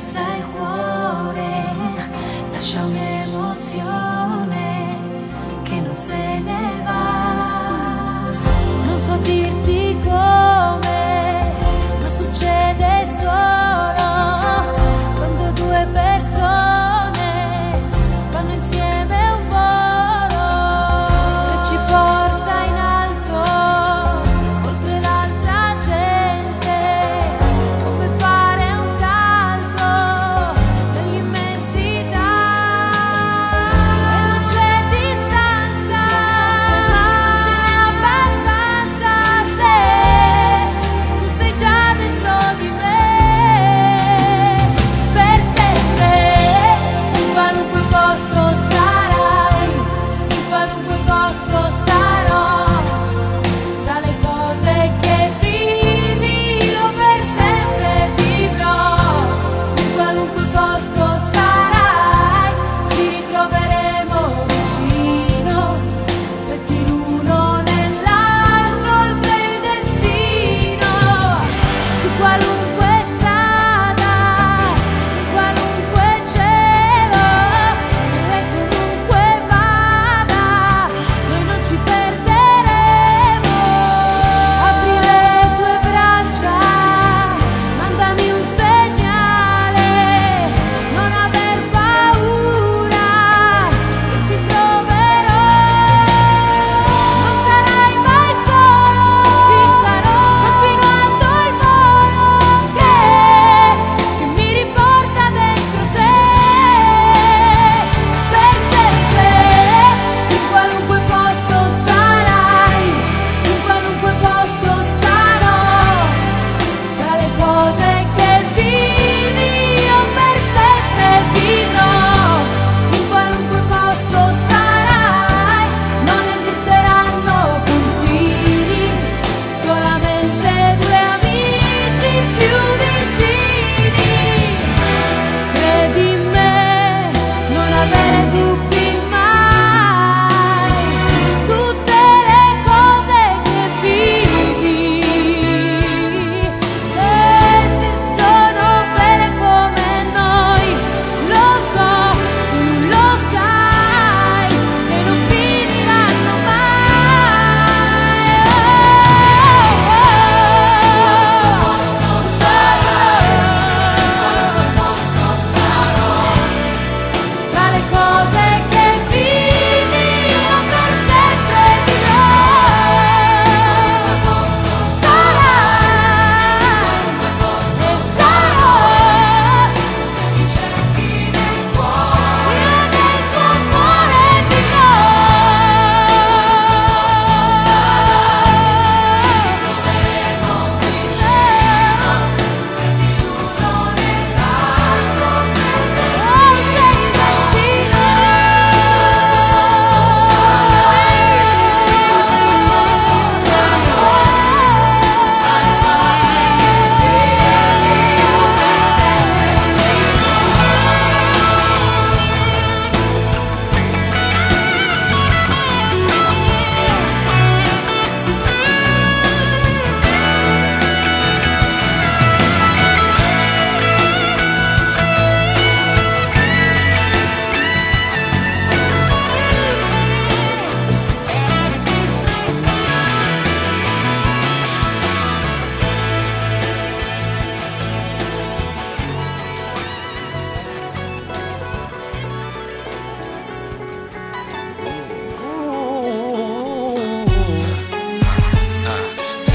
pesa il cuore, lascia un'emozione che non se ne va. Non so dirti come, ma succede solo quando due persone fanno insieme un volo che ci porta in alto, oltre l'altra gente, come fare un salto nell'immensità. E non c'è distanza, ce n'è abbastanza se tu sei già dentro di me, per sempre. In qualunque posto sarai, in qualunque posto sarò, tra le cose che vivi io per sempre vivrò. In qualunque posto sarai, ci ritroveremo vicino, stretti l'uno nell'altro oltre il destino. Su qualunque strada, in qualunque cielo, e comunque vada, noi non ci perderemo. Apri le tue braccia, mandami un segnale, non aver paura, che ti troverò. Non sarai mai solo, ci sarò, continuando il volo che mi riporta dentro te, per sempre. In qualunque posto sarai, in qualunque posto sarò, tra le cose che vivi io per sempre vivrò. In qualunque posto sarai, non esisteranno confini, solamente due amici più vicini. Credi in me, non avere dubbi mai, tutte le cose che vivi, e se sono vere come noi, lo so, tu lo sai, che non finiranno mai. Tra le cose che vivi io per sempre vivrò. Sarai e sarò, se mi cerchi nel cuore, io nel tuo cuore vivrò. Ci ritroveremo vicino, stretti l'uno nell'altro oltre il destino.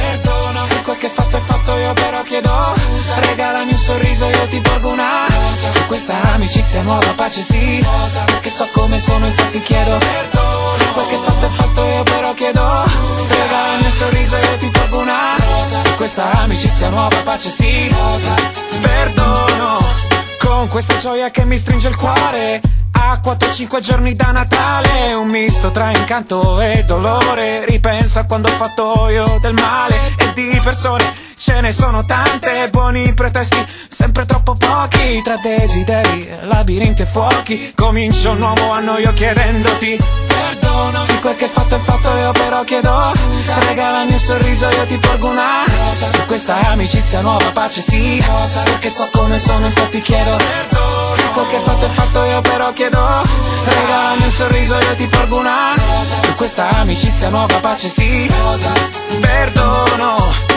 Perdono se quel che fatto è fatto, io però chiedo scusa. Regalami un sorriso, io ti porgo una rosa. Su questa amicizia nuova pace sì, perché so come sono, infatti chiedo perdono. Se quel che fatto è fatto, io però chiedo scusa. Regalami un sorriso, io ti porgo una rosa. Su questa amicizia nuova pace sì, perdono. Con questa gioia che mi stringe il cuore, a 4-5 giorni da Natale, un misto tra incanto e dolore. Ripenso a quando ho fatto io del male, e di persone ce ne sono tante. Buoni pretesti, sempre troppo pochi, tra desideri, labirinti e fuochi. Comincio un nuovo anno io chiedendoti perdono. Sì, quel che fatto è fatto, io però chiedo scusa. Regalami un sorriso, io ti porgo una rosa. Su questa amicizia nuova pace sì, perché so come sono infatti chiedo perdono. Se quel che fatto è fatto io però chiedo, regalami un sorriso io ti porgo una rosa. Su questa amicizia nuova pace sì, perdono.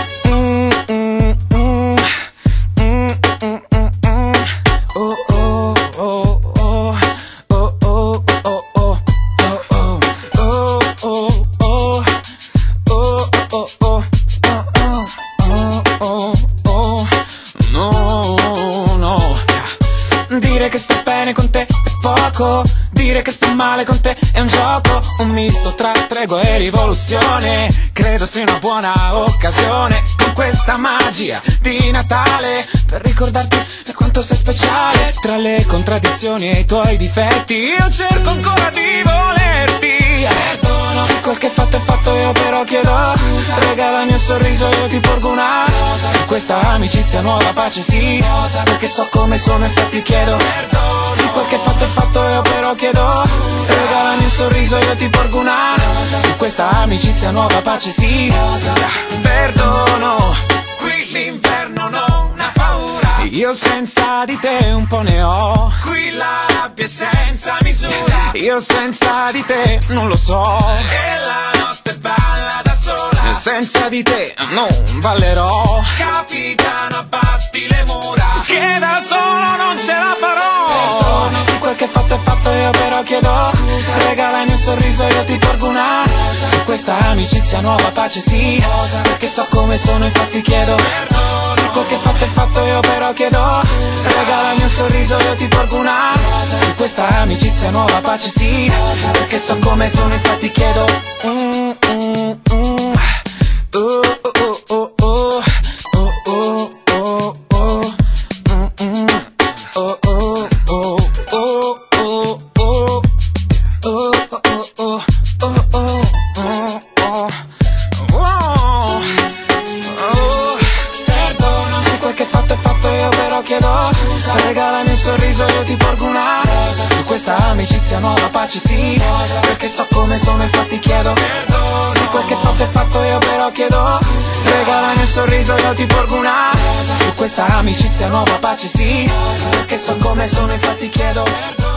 Dire che sto bene con te è poco, dire che sto male con te è un gioco, un misto tra tregua e rivoluzione. Credo sia una buona occasione con questa magia di Natale per ricordarti quanto sei speciale. Tra le contraddizioni e i tuoi difetti io cerco ancora di volerti. Perdono. Se quel che fatto è fatto io però chiedo scusa. Regalami un sorriso io ti porgo una rosa. Su questa amicizia nuova pace sì, perché so come sono infatti chiedo perdono. Se quel che fatto è fatto io però chiedo scusa. Regalami un sorriso io ti porgo una rosa. Su questa amicizia nuova pace sì, perdono. Qui l'inverno non ha paura, io senza di te un po' ne ho. Qui la rabbia è senza misura, io senza di te non lo so. E la notte balla da sola, senza di te non ballerò. Capitano abbatti le mura, che da solo non ce la farò. Perdono. Se quel che fatto è fatto io però chiedo scusa. Regalami un sorriso io ti porgo una rosa. Su questa amicizia nuova pace sì, perché so come sono infatti chiedo perdono. Se quel che fatto è fatto io però chiedo scusa. Regalami un sorriso io ti porgo una rosa. Su questa amicizia nuova pace sì, perché so come sono infatti chiedo chiedo scusa. Regalami un sorriso io ti porgo una rosa. Su questa amicizia nuova pace sì, perché so come sono infatti chiedo perdono. Se quel che fatto è fatto io però chiedo scusa. Regalami un sorriso io ti porgo una rosa. Su questa amicizia nuova pace sì, perché so come sono infatti chiedo perdono.